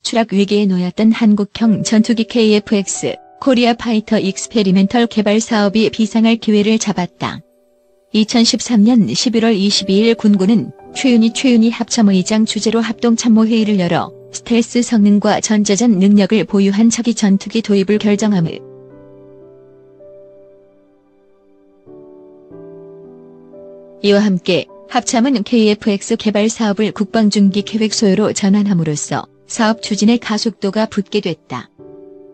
추락 위기에 놓였던 한국형 전투기 KF-X 코리아 파이터 익스페리멘털 개발 사업이 비상할 기회를 잡았다. 2013년 11월 22일 군부는 최윤희 합참의장 주재로 합동참모회의를 열어 스텔스 성능과 전자전 능력을 보유한 차기 전투기 도입을 결정함을. 이와 함께 합참은 KF-X 개발 사업을 국방중기 계획 소요로 전환함으로써 사업 추진의 가속도가 붙게 됐다.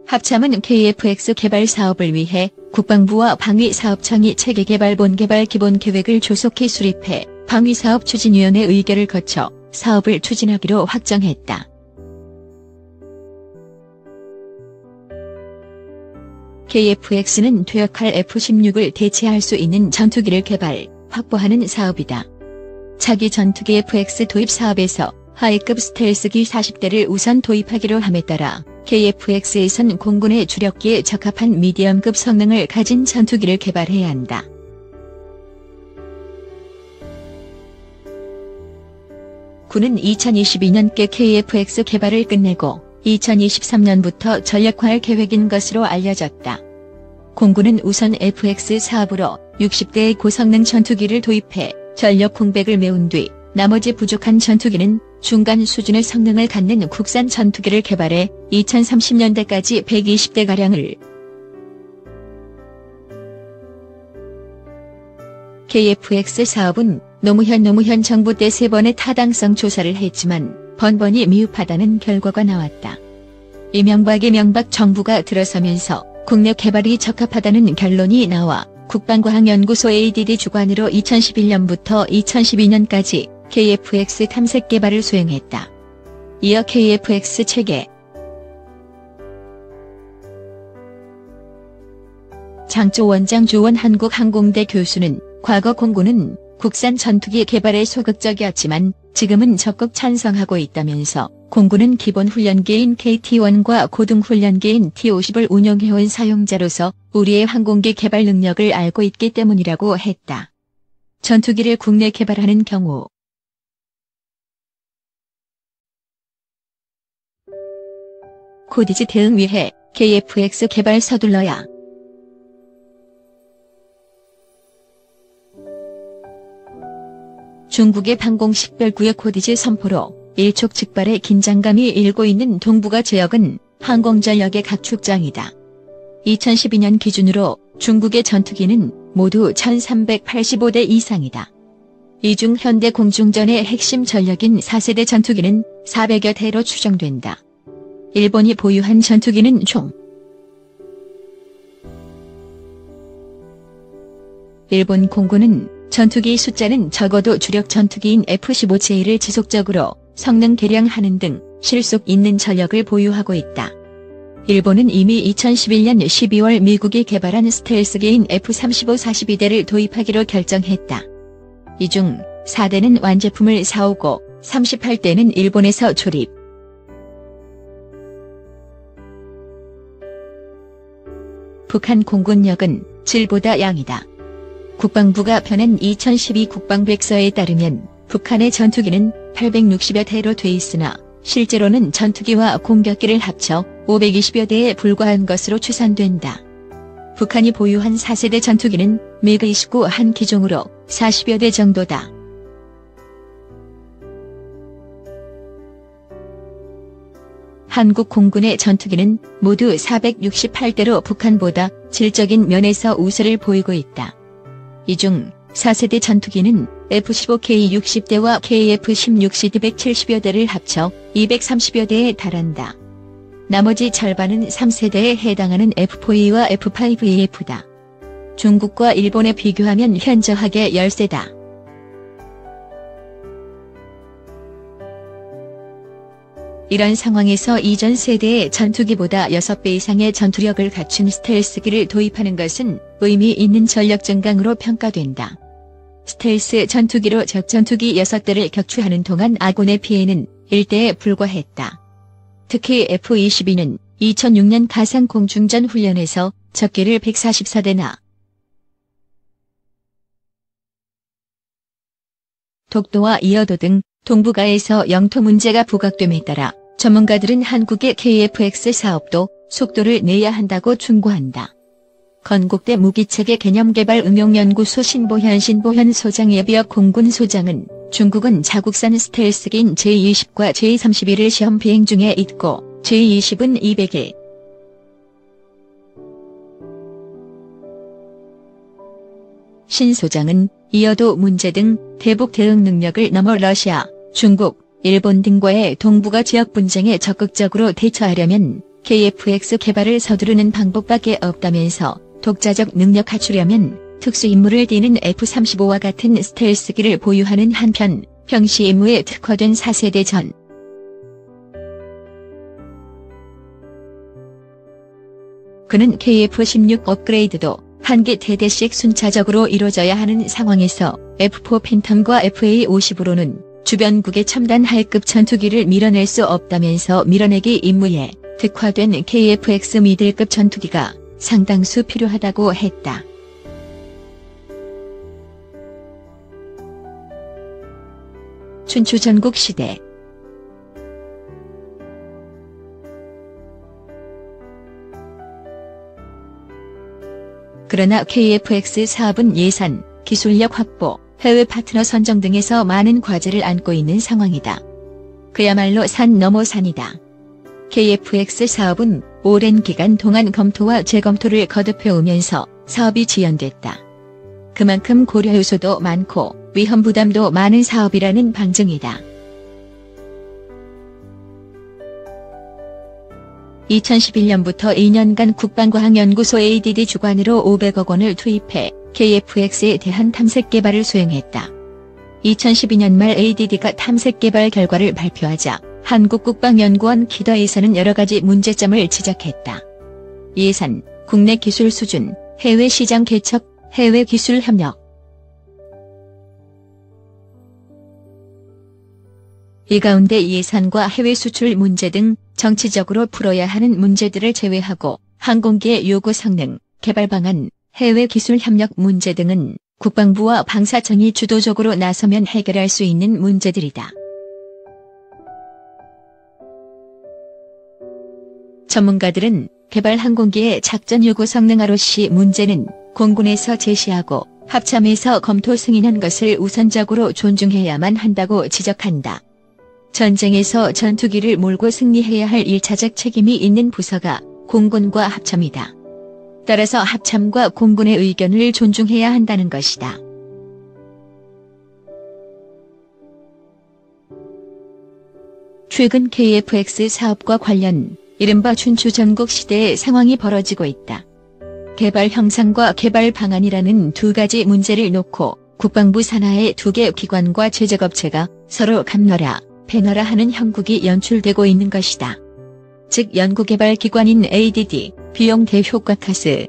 합참은 KF-X 개발 사업을 위해 국방부와 방위사업청이 체계개발 본개발 기본계획을 조속히 수립해 방위사업추진위원회 의결을 거쳐 사업을 추진하기로 확정했다. KF-X는 퇴역할 F-16을 대체할 수 있는 전투기를 개발, 확보하는 사업이다. 차기 전투기 F-X 도입 사업에서 하이급 스텔스기 40대를 우선 도입하기로 함에 따라 KF-X에선 공군의 주력기에 적합한 미디엄급 성능을 가진 전투기를 개발해야 한다. 군은 2022년께 KF-X 개발을 끝내고 2023년부터 전력화할 계획인 것으로 알려졌다. 공군은 우선 FX 사업으로 60대의 고성능 전투기를 도입해 전력 공백을 메운 뒤 나머지 부족한 전투기는 중간 수준의 성능을 갖는 국산 전투기를 개발해 2030년대까지 120대가량을 KF-X 사업은 노무현 정부 때 3번의 타당성 조사를 했지만 번번이 미흡하다는 결과가 나왔다. 이명박 정부가 들어서면서 국내 개발이 적합하다는 결론이 나와 국방과학연구소 ADD 주관으로 2011년부터 2012년까지 KF-X 탐색 개발을 수행했다. 이어 KF-X 체계 장조 원장 조원 한국항공대 교수는 과거 공군은 국산 전투기 개발에 소극적이었지만 지금은 적극 찬성하고 있다면서 공군은 기본 훈련기인 KT-1과 고등 훈련기인 T-50을 운용해온 사용자로서 우리의 항공기 개발 능력을 알고 있기 때문이라고 했다. 전투기를 국내 개발하는 경우 코디지 대응 위해 KF-X 개발 서둘러야. 중국의 방공식별구역 코디지 선포로 일촉즉발의 긴장감이 일고 있는 동북아 지역은 항공전력의 각축장이다. 2012년 기준으로 중국의 전투기는 모두 1385대 이상이다. 이 중 현대 공중전의 핵심 전력인 4세대 전투기는 400여 대로 추정된다. 일본이 보유한 전투기는 총 일본 공군은 전투기 숫자는 적어도 주력 전투기인 F-15J를 지속적으로 성능 개량하는 등 실속 있는 전력을 보유하고 있다. 일본은 이미 2011년 12월 미국이 개발한 스텔스기인 F-35 42대를 도입하기로 결정했다. 이 중 4대는 완제품을 사오고 38대는 일본에서 조립. 북한 공군력은 질보다 양이다. 국방부가 펴낸 2012 국방백서에 따르면 북한의 전투기는 860여 대로 돼 있으나 실제로는 전투기와 공격기를 합쳐 520여 대에 불과한 것으로 추산된다. 북한이 보유한 4세대 전투기는 미그-29 한 기종으로 40여 대 정도다. 한국 공군의 전투기는 모두 468대로 북한보다 질적인 면에서 우세를 보이고 있다. 이 중 4세대 전투기는 F-15K 60대와 KF-16C 170여 대를 합쳐 230여 대에 달한다. 나머지 절반은 3세대에 해당하는 F-4E와 F-5EF다. 중국과 일본에 비교하면 현저하게 열세다. 이런 상황에서 이전 세대의 전투기보다 6배 이상의 전투력을 갖춘 스텔스기를 도입하는 것은 의미 있는 전력 증강으로 평가된다. 스텔스 전투기로 적 전투기 6대를 격추하는 동안 아군의 피해는 1대에 불과했다. 특히 F-22는 2006년 가상 공중전 훈련에서 적기를 144대나 독도와 이어도 등 동북아에서 영토 문제가 부각됨에 따라 전문가들은 한국의 KF-X 사업도 속도를 내야 한다고 충고한다. 건국대 무기체계 개념개발 응용연구소 신보현 소장 예비역 공군 소장은 중국은 자국산 스텔스기인 J-20과 J-31을 시험 비행 중에 있고 J-20은 200일. 신 소장은 이어도 문제 등 대북 대응 능력을 넘어 러시아, 중국, 일본 등과의 동북아 지역 분쟁에 적극적으로 대처하려면 KF-X 개발을 서두르는 방법밖에 없다면서 독자적 능력 갖추려면 특수 임무를 띠는 F-35와 같은 스텔스기를 보유하는 한편 평시 임무에 특화된 4세대 전 그는 KF-16 업그레이드도 한 개 대대씩 순차적으로 이뤄져야 하는 상황에서 F-4 팬텀과 FA-50으로는 주변국의 첨단 하이급 전투기를 밀어낼 수 없다면서 밀어내기 임무에 특화된 KF-X 미들급 전투기가 상당수 필요하다고 했다. 춘추 전국 시대 그러나 KF-X 사업은 예산, 기술력 확보, 해외 파트너 선정 등에서 많은 과제를 안고 있는 상황이다. 그야말로 산 넘어 산이다. KF-X 사업은 오랜 기간 동안 검토와 재검토를 거듭해오면서 사업이 지연됐다. 그만큼 고려 요소도 많고 위험 부담도 많은 사업이라는 방증이다. 2011년부터 2년간 국방과학연구소 ADD 주관으로 500억 원을 투입해 KF-X에 대한 탐색 개발을 수행했다. 2012년 말 ADD가 탐색 개발 결과를 발표하자 한국국방연구원 키더에서는 여러가지 문제점을 지적했다. 예산, 국내 기술 수준, 해외 시장 개척, 해외 기술 협력. 이 가운데 예산과 해외 수출 문제 등 정치적으로 풀어야 하는 문제들을 제외하고 항공기의 요구 성능, 개발 방안, 해외 기술 협력 문제 등은 국방부와 방사청이 주도적으로 나서면 해결할 수 있는 문제들이다. 전문가들은 개발 항공기의 작전 요구 성능 ROC 문제는 공군에서 제시하고 합참에서 검토 승인한 것을 우선적으로 존중해야만 한다고 지적한다. 전쟁에서 전투기를 몰고 승리해야 할 1차적 책임이 있는 부서가 공군과 합참이다. 따라서 합참과 공군의 의견을 존중해야 한다는 것이다. 최근 KF-X 사업과 관련 이른바 춘추 전국 시대의 상황이 벌어지고 있다. 개발 형상과 개발 방안이라는 두 가지 문제를 놓고 국방부 산하의 두 개 기관과 제작업체가 서로 감너라, 배너라 하는 형국이 연출되고 있는 것이다. 즉 연구개발기관인 ADD, 비용 대효과 카스.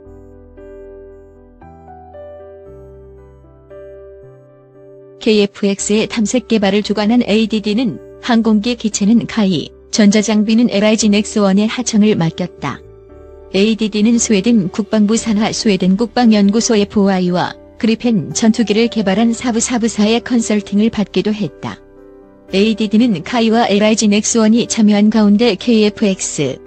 KF-X의 탐색 개발을 주관한 ADD는 항공기 기체는 카이, 전자장비는 LIG 넥스1의 하청을 맡겼다. ADD는 스웨덴 국방부 산하 스웨덴 국방연구소 FOI와 그리펜 전투기를 개발한 사부사의 컨설팅을 받기도 했다. ADD는 카이와 LIG 넥스1이 참여한 가운데 KF-X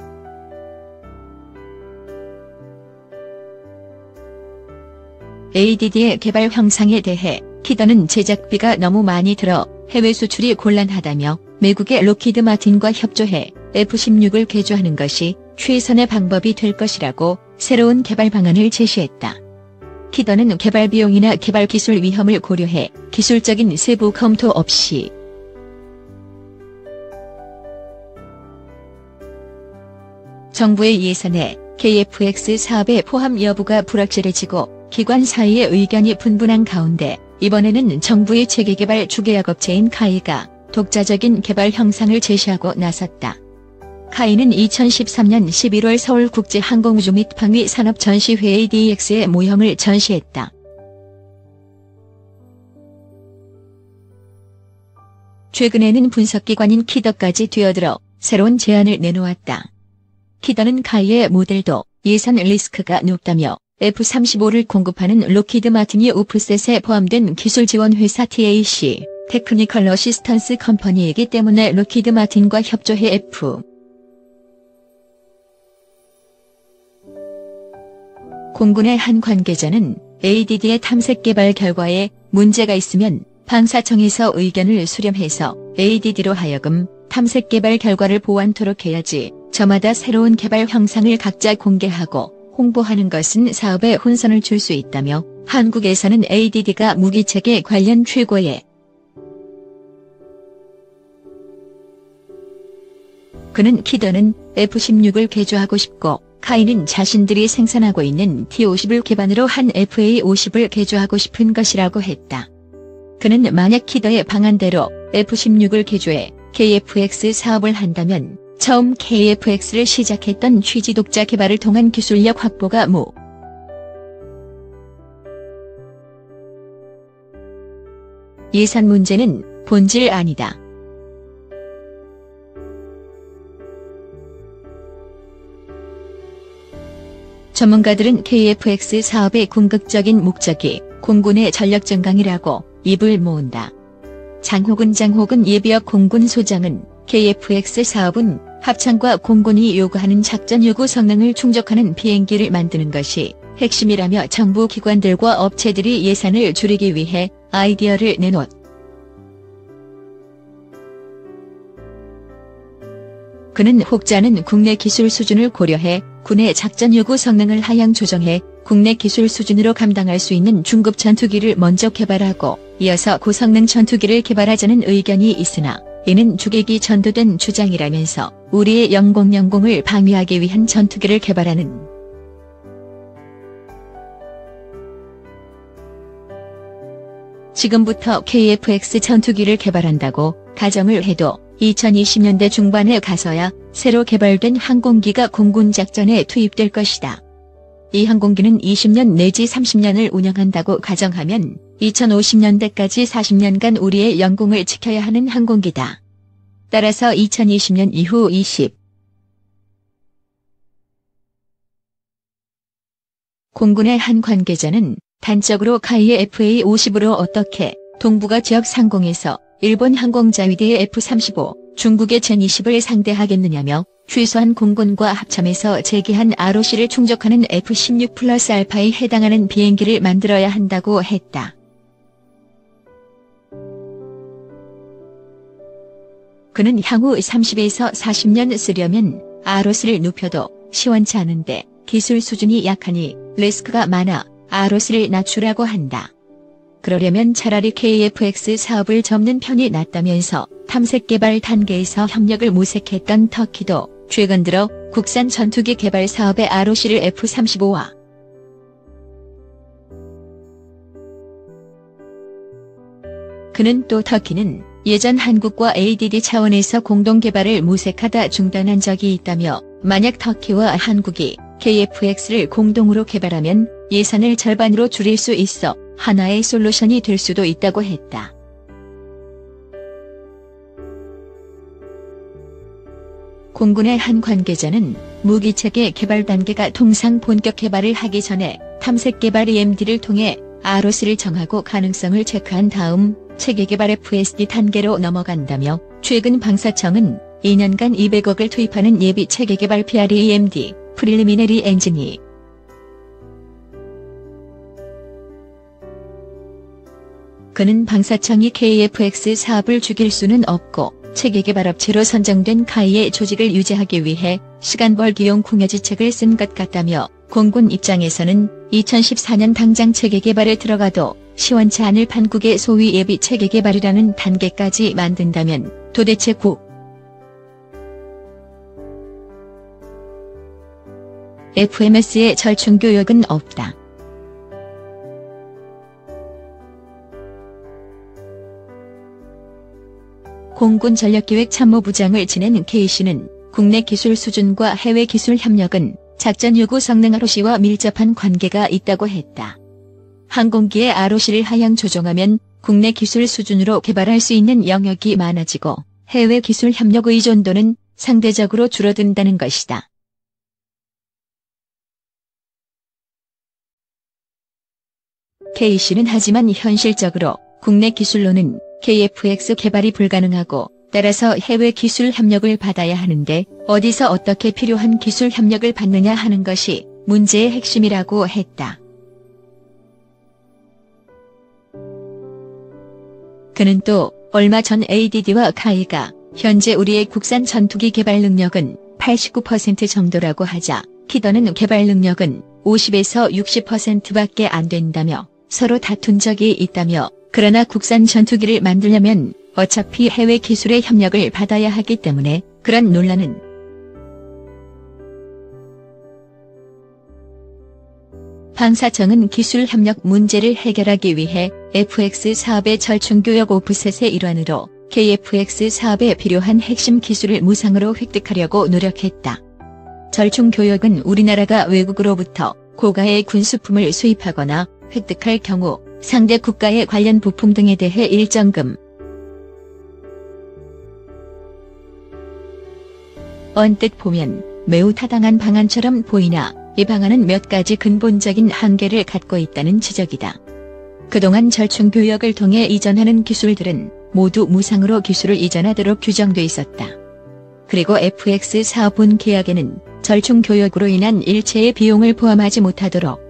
ADD의 개발 형상에 대해 키더는 제작비가 너무 많이 들어 해외 수출이 곤란하다며 미국의 로키드 마틴과 협조해 F-16을 개조하는 것이 최선의 방법이 될 것이라고 새로운 개발 방안을 제시했다. 키더는 개발 비용이나 개발 기술 위험을 고려해 기술적인 세부 검토 없이 정부의 예산에 KF-X 사업의 포함 여부가 불확실해지고 기관 사이의 의견이 분분한 가운데 이번에는 정부의 체계개발 주계약업체인 카이가 독자적인 개발 형상을 제시하고 나섰다. 카이는 2013년 11월 서울국제항공우주 및 방위산업전시회 ADX의 모형을 전시했다. 최근에는 분석기관인 키더까지 뛰어들어 새로운 제안을 내놓았다. 키더는 카이의 모델도 예산 리스크가 높다며 F-35를 공급하는 로키드 마틴이 오프셋에 포함된 기술지원회사 TAC, 테크니컬 어시스턴스 컴퍼니이기 때문에 록히드 마틴과 협조해 공군의 한 관계자는 ADD의 탐색 개발 결과에 문제가 있으면 방사청에서 의견을 수렴해서 ADD로 하여금 탐색 개발 결과를 보완토록 해야지 저마다 새로운 개발 형상을 각자 공개하고 홍보하는 것은 사업에 혼선을 줄 수 있다며 한국에서는 ADD가 무기체계 관련 최고의 그는 키더는 F-16을 개조하고 싶고 카이는 자신들이 생산하고 있는 T-50을 기반으로 한 FA-50을 개조하고 싶은 것이라고 했다. 그는 만약 키더의 방안대로 F-16을 개조해 KF-X 사업을 한다면 처음 KF-X를 시작했던 취지 독자 개발을 통한 기술력 확보가 예산 문제는 본질 아니다. 전문가들은 KF-X 사업의 궁극적인 목적이 공군의 전력 증강이라고 입을 모은다. 장호근 예비역 공군 소장은 KF-X 사업은 합참과 공군이 요구하는 작전 요구 성능을 충족하는 비행기를 만드는 것이 핵심이라며 정부 기관들과 업체들이 예산을 줄이기 위해 아이디어를 내놓. 그는 혹자는 국내 기술 수준을 고려해 군의 작전 요구 성능을 하향 조정해 국내 기술 수준으로 감당할 수 있는 중급 전투기를 먼저 개발하고 이어서 고성능 전투기를 개발하자는 의견이 있으나 이는 주객이 전도된 주장이라면서 우리의 영공을 방위하기 위한 전투기를 개발하는 지금부터 KF-X 전투기를 개발한다고 가정을 해도 2020년대 중반에 가서야 새로 개발된 항공기가 공군 작전에 투입될 것이다. 이 항공기는 20년 내지 30년을 운영한다고 가정하면 2050년대까지 40년간 우리의 영공을 지켜야 하는 항공기다. 따라서 2020년 이후 공군의 한 관계자는 단적으로 카이의 FA-50으로 어떻게 동북아 지역 상공에서 일본 항공자위대의 F-35, 중국의 젠-20을 상대하겠느냐며 최소한 공군과 합참에서 제기한 ROC를 충족하는 F-16 플러스 알파에 해당하는 비행기를 만들어야 한다고 했다. 그는 향후 30에서 40년 쓰려면 ROC를 눕혀도 시원치 않은데 기술 수준이 약하니 리스크가 많아 ROC를 낮추라고 한다. 그러려면 차라리 KF-X 사업을 접는 편이 낫다면서 탐색개발 단계에서 협력을 모색했던 터키도 최근 들어 국산 전투기 개발 사업에 ROC를 F-35와 그는 또 터키는 예전 한국과 ADD 차원에서 공동 개발을 모색하다 중단한 적이 있다며 만약 터키와 한국이 KF-X를 공동으로 개발하면 예산을 절반으로 줄일 수 있어 하나의 솔루션이 될 수도 있다고 했다. 공군의 한 관계자는 무기체계 개발 단계가 통상 본격 개발을 하기 전에 탐색 개발 EMD를 통해 ROC를 정하고 가능성을 체크한 다음 체계 개발 FSD 단계로 넘어간다며 최근 방사청은 2년간 200억을 투입하는 예비 체계 개발 PREMD 프릴리미너리 엔지니 그는 방사청이 KF-X 사업을 죽일 수는 없고 체계개발업체로 선정된 카이의 조직을 유지하기 위해 시간 벌기용 궁여지책을 쓴 것 같다며 공군 입장에서는 2014년 당장 체계개발에 들어가도 시원치 않을 판국의 소위 예비 체계개발이라는 단계까지 만든다면 도대체 FMS의 절충교역은 없다. 공군 전력기획참모부장을 지낸 K씨는 국내 기술 수준과 해외 기술 협력은 작전 요구 성능 ROC와 밀접한 관계가 있다고 했다. 항공기의 ROC를 하향 조정하면 국내 기술 수준으로 개발할 수 있는 영역이 많아지고 해외 기술 협력 의존도는 상대적으로 줄어든다는 것이다. K씨는 하지만 현실적으로 국내 기술로는 KF-X 개발이 불가능하고 따라서 해외 기술 협력을 받아야 하는데 어디서 어떻게 필요한 기술 협력을 받느냐 하는 것이 문제의 핵심이라고 했다. 그는 또 얼마 전 ADD와 카이가 현재 우리의 국산 전투기 개발 능력은 89% 정도라고 하자 키더는 개발 능력은 50에서 60%밖에 안 된다며 서로 다툰 적이 있다며 그러나 국산 전투기를 만들려면 어차피 해외 기술의 협력을 받아야 하기 때문에 그런 논란은 방사청은 기술 협력 문제를 해결하기 위해 FX 사업의 절충교역 오프셋의 일환으로 KF-X 사업에 필요한 핵심 기술을 무상으로 획득하려고 노력했다. 절충교역은 우리나라가 외국으로부터 고가의 군수품을 수입하거나 획득할 경우 상대 국가의 관련 부품 등에 대해 일정금, 언뜻 보면 매우 타당한 방안처럼 보이나 이 방안은 몇 가지 근본적인 한계를 갖고 있다는 지적이다. 그동안 절충교역을 통해 이전하는 기술들은 모두 무상으로 기술을 이전하도록 규정돼 있었다. 그리고 FX 사업분 계약에는 절충교역으로 인한 일체의 비용을 포함하지 못하도록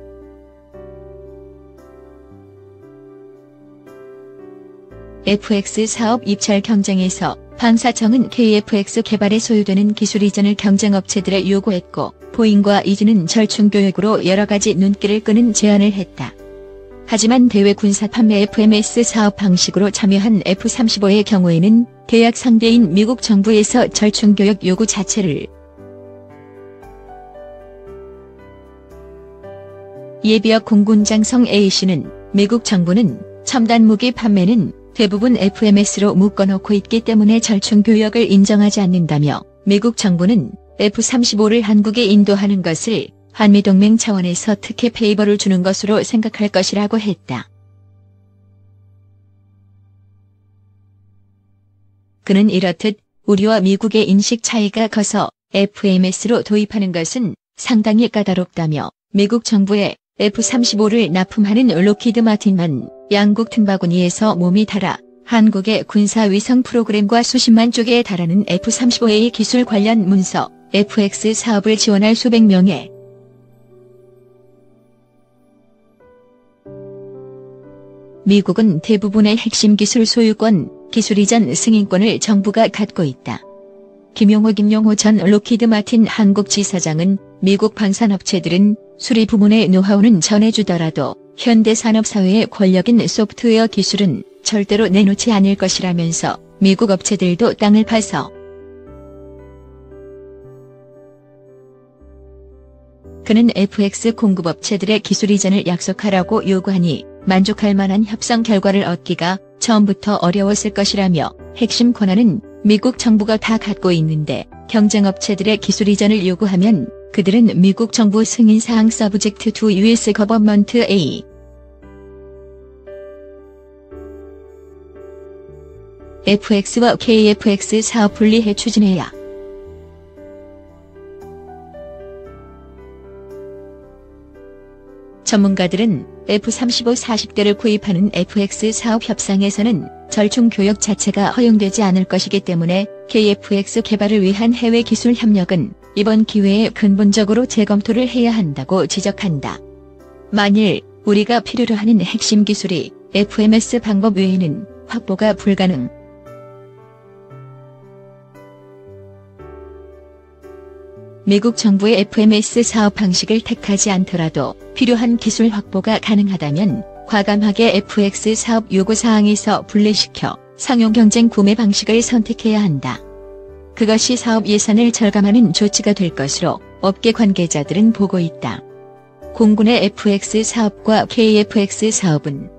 FX 사업 입찰 경쟁에서 방사청은 KF-X 개발에 소요되는 기술 이전을 경쟁업체들에 요구했고 보잉과 이지는 절충교역으로 여러가지 눈길을 끄는 제안을 했다. 하지만 대외 군사 판매 FMS 사업 방식으로 참여한 F-35의 경우에는 계약 상대인 미국 정부에서 절충교역 요구 자체를 예비역 공군장성 A씨는 미국 정부는 첨단 무기 판매는 대부분 FMS로 묶어놓고 있기 때문에 절충교역을 인정하지 않는다며 미국 정부는 F-35를 한국에 인도하는 것을 한미동맹 차원에서 특혜 페이버를 주는 것으로 생각할 것이라고 했다. 그는 이렇듯 우리와 미국의 인식 차이가 커서 FMS로 도입하는 것은 상당히 까다롭다며 미국 정부에 F-35를 납품하는 록히드 마틴만 양국 틈바구니에서 몸이 달아 한국의 군사위성 프로그램과 수십만 쪽에 달하는 F-35A 기술 관련 문서, FX 사업을 지원할 수백 명의 미국은 대부분의 핵심 기술 소유권, 기술 이전 승인권을 정부가 갖고 있다. 김용호 전 록히드 마틴 한국 지사장은 미국 방산업체들은 수리 부문의 노하우는 전해주더라도 현대산업사회의 권력인 소프트웨어 기술은 절대로 내놓지 않을 것이라면서 미국 업체들도 땅을 파서 그는 FX 공급업체들의 기술 이전을 약속하라고 요구하니 만족할 만한 협상 결과를 얻기가 처음부터 어려웠을 것이라며 핵심 권한은 미국 정부가 다 갖고 있는데 경쟁업체들의 기술 이전을 요구하면 그들은 미국 정부 승인사항 서브젝트 투 US 거버먼트 A FX와 KF-X 사업 분리해 추진해야 전문가들은 F-35 40대를 구입하는 FX 사업 협상에서는 절충교역 자체가 허용되지 않을 것이기 때문에 KF-X 개발을 위한 해외 기술 협력은 이번 기회에 근본적으로 재검토를 해야 한다고 지적한다. 만일 우리가 필요로 하는 핵심 기술이 FMS 방법 외에는 확보가 불가능. 미국 정부의 FMS 사업 방식을 택하지 않더라도 필요한 기술 확보가 가능하다면 과감하게 FX 사업 요구사항에서 분리시켜 상용 경쟁 구매 방식을 선택해야 한다. 그것이 사업 예산을 절감하는 조치가 될 것으로 업계 관계자들은 보고 있다. 공군의 FX 사업과 KF-X 사업은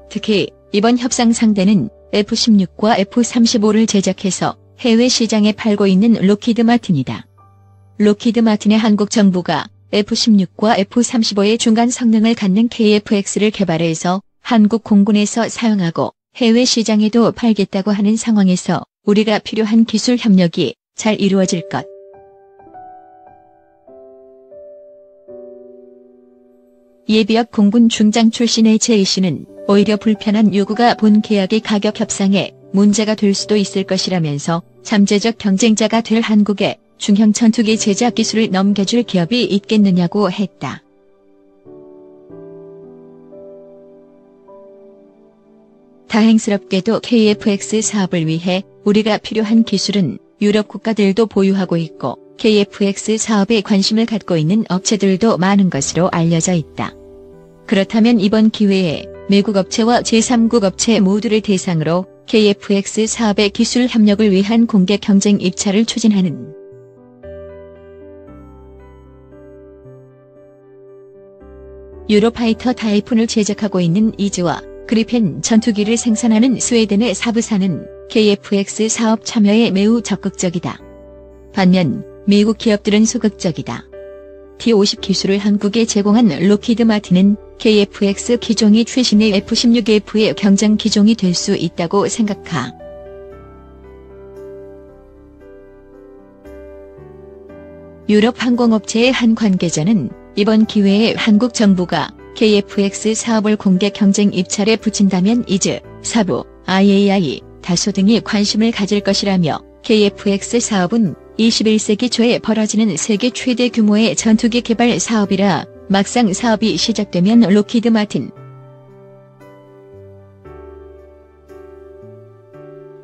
특히 이번 협상 상대는 F-16과 F-35를 제작해서 해외 시장에 팔고 있는 록히드 마틴이다. 록히드 마틴의 한국 정부가 F-16과 F-35의 중간 성능을 갖는 KF-X를 개발해서 한국 공군에서 사용하고 해외 시장에도 팔겠다고 하는 상황에서 우리가 필요한 기술 협력이 잘 이루어질 것. 예비역 공군 중장 출신의 제이 씨는 오히려 불편한 요구가 본 계약의 가격 협상에 문제가 될 수도 있을 것이라면서 잠재적 경쟁자가 될 한국에 중형 전투기 제작 기술을 넘겨줄 기업이 있겠느냐고 했다. 다행스럽게도 KF-X 사업을 위해 우리가 필요한 기술은 유럽 국가들도 보유하고 있고 KF-X 사업에 관심을 갖고 있는 업체들도 많은 것으로 알려져 있다. 그렇다면 이번 기회에 미국 업체와 제3국 업체 모두를 대상으로 KF-X 사업의 기술 협력을 위한 공개 경쟁 입찰을 추진하는 유로파이터 타이푼을 제작하고 있는 이즈와 그리펜 전투기를 생산하는 스웨덴의 사부사는 KF-X 사업 참여에 매우 적극적이다. 반면 미국 기업들은 소극적이다. T-50 기술을 한국에 제공한 록히드 마틴은 KF-X 기종이 최신의 F-16F의 경쟁 기종이 될 수 있다고 생각하. 유럽 항공업체의 한 관계자는 이번 기회에 한국 정부가 KF-X 사업을 공개 경쟁 입찰에 붙인다면 이즈, 사부, IAI, 다소 등이 관심을 가질 것이라며 KF-X 사업은 21세기 초에 벌어지는 세계 최대 규모의 전투기 개발 사업이라 막상 사업이 시작되면 록히드 마틴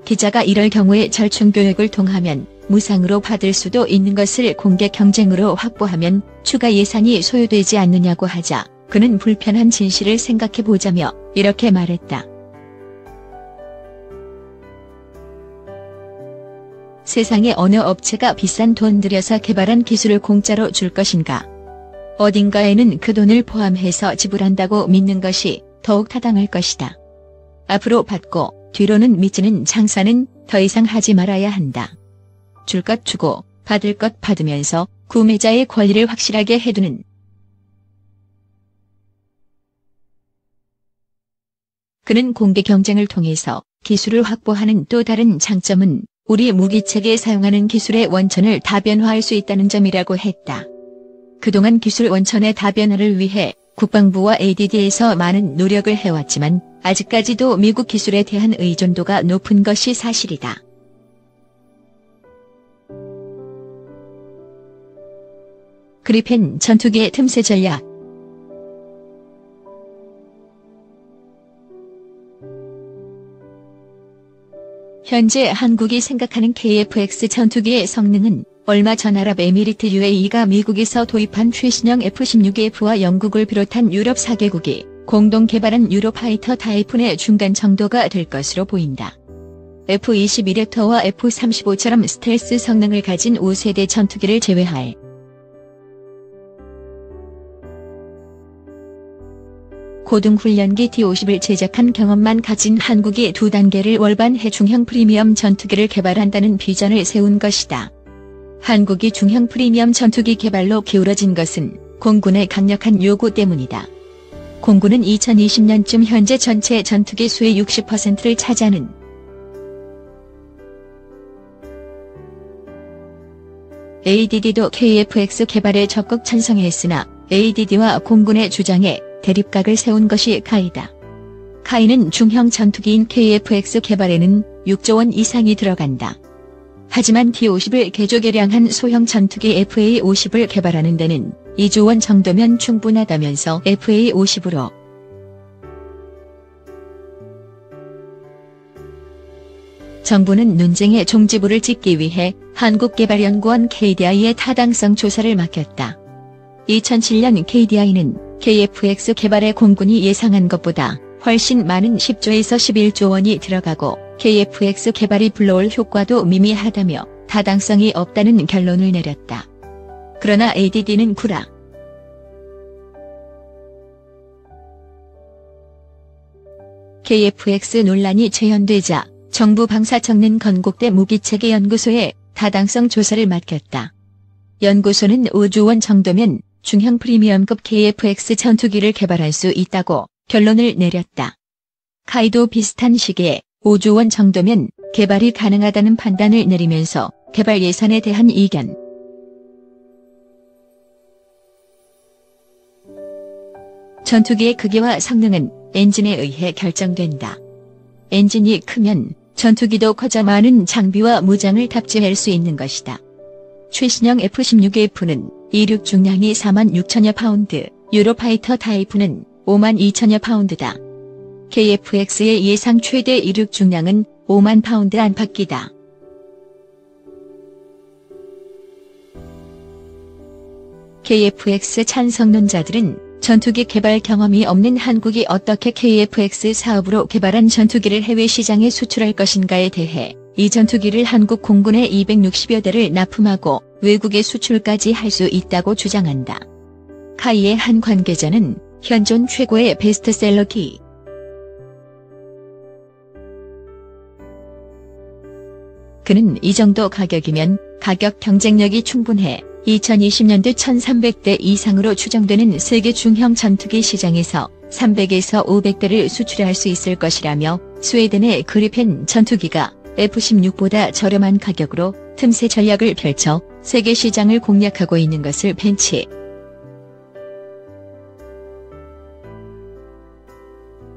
기자가 이럴 경우에 절충 교육을 통하면 무상으로 받을 수도 있는 것을 공개 경쟁으로 확보하면 추가 예산이 소요되지 않느냐고 하자 그는 불편한 진실을 생각해보자며 이렇게 말했다. 세상에 어느 업체가 비싼 돈 들여서 개발한 기술을 공짜로 줄 것인가? 어딘가에는 그 돈을 포함해서 지불한다고 믿는 것이 더욱 타당할 것이다. 앞으로 받고 뒤로는 미치는 장사는 더 이상 하지 말아야 한다. 줄 것 주고 받을 것 받으면서 구매자의 권리를 확실하게 해두는 그는 공개 경쟁을 통해서 기술을 확보하는 또 다른 장점은 우리 무기체계에 사용하는 기술의 원천을 다변화할 수 있다는 점이라고 했다. 그동안 기술 원천의 다변화를 위해 국방부와 ADD에서 많은 노력을 해왔지만 아직까지도 미국 기술에 대한 의존도가 높은 것이 사실이다. 그리펜 전투기의 틈새 전략. 현재 한국이 생각하는 KF-X 전투기의 성능은 얼마 전 아랍에미리트 UAE가 미국에서 도입한 최신형 F-16F와 영국을 비롯한 유럽 4개국이 공동 개발한 유로파이터 타이푼의 중간 정도가 될 것으로 보인다. F-21F와 F-35처럼 스텔스 성능을 가진 5세대 전투기를 제외할 고등훈련기 T-50을 제작한 경험만 가진 한국이 2단계를 월반해 중형 프리미엄 전투기를 개발한다는 비전을 세운 것이다. 한국이 중형 프리미엄 전투기 개발로 기울어진 것은 공군의 강력한 요구 때문이다. 공군은 2020년쯤 현재 전체 전투기 수의 60%를 차지하는 ADD도 KF-X 개발에 적극 찬성했으나 ADD와 공군의 주장에 대립각을 세운 것이 카이다. 카이는 중형 전투기인 KF-X 개발에는 6조 원 이상이 들어간다. 하지만 T-50을 개조 개량한 소형 전투기 FA-50을 개발하는 데는 2조 원 정도면 충분하다면서 FA-50으로 정부는 논쟁의 종지부를 찍기 위해 한국개발연구원 KDI의 타당성 조사를 맡겼다. 2007년 KDI는 KF-X 개발에 공군이 예상한 것보다 훨씬 많은 10조에서 11조 원이 들어가고 KF-X 개발이 불러올 효과도 미미하다며 타당성이 없다는 결론을 내렸다. 그러나 ADD는 구라. KF-X 논란이 재현되자 정부 방사청는 건국대 무기체계 연구소에 타당성 조사를 맡겼다. 연구소는 5조 원 정도면 중형 프리미엄급 KF-X 전투기를 개발할 수 있다고 결론을 내렸다. 카이도 비슷한 시기에 5조 원 정도면 개발이 가능하다는 판단을 내리면서 개발 예산에 대한 이견. 전투기의 크기와 성능은 엔진에 의해 결정된다. 엔진이 크면 전투기도 커져 많은 장비와 무장을 탑재할 수 있는 것이다. 최신형 F-16F는 이륙 중량이 46,000여 파운드, 유로파이터 타이프는 52,000여 파운드다. KF-X의 예상 최대 이륙 중량은 5만 파운드 안팎이다. KF-X 찬성론자들은 전투기 개발 경험이 없는 한국이 어떻게 KF-X 사업으로 개발한 전투기를 해외 시장에 수출할 것인가에 대해 이 전투기를 한국 공군에 260여 대를 납품하고 외국에 수출까지 할 수 있다고 주장한다. 카이의 한 관계자는 현존 최고의 베스트셀러기 그는 이 정도 가격이면 가격 경쟁력이 충분해 2020년도 1300대 이상으로 추정되는 세계 중형 전투기 시장에서 300에서 500대를 수출할 수 있을 것이라며 스웨덴의 그리펜 전투기가 F-16보다 저렴한 가격으로 틈새 전략을 펼쳐 세계 시장을 공략하고 있는 것을 벤치.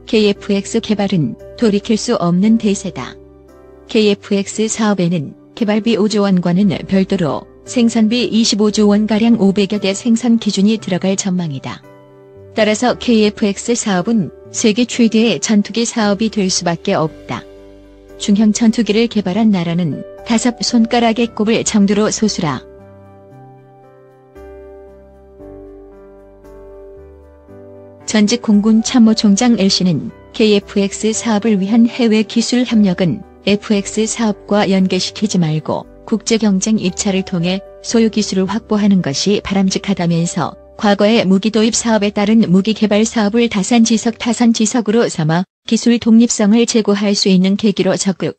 KF-X 개발은 돌이킬 수 없는 대세다. KF-X 사업에는 개발비 5조 원과는 별도로 생산비 25조 원가량 500여 대 생산 기준이 들어갈 전망이다. 따라서 KF-X 사업은 세계 최대의 전투기 사업이 될 수밖에 없다. 중형 전투기를 개발한 나라는 5손가락에 꼽을 정도로 소수라. 전직 공군 참모총장 L씨는 KF-X 사업을 위한 해외 기술 협력은 FX 사업과 연계시키지 말고 국제 경쟁 입찰을 통해 소유 기술을 확보하는 것이 바람직하다면서 과거의 무기 도입 사업에 따른 무기 개발 사업을 타산지석으로 삼아 기술 독립성을 제고할 수 있는 계기로 적극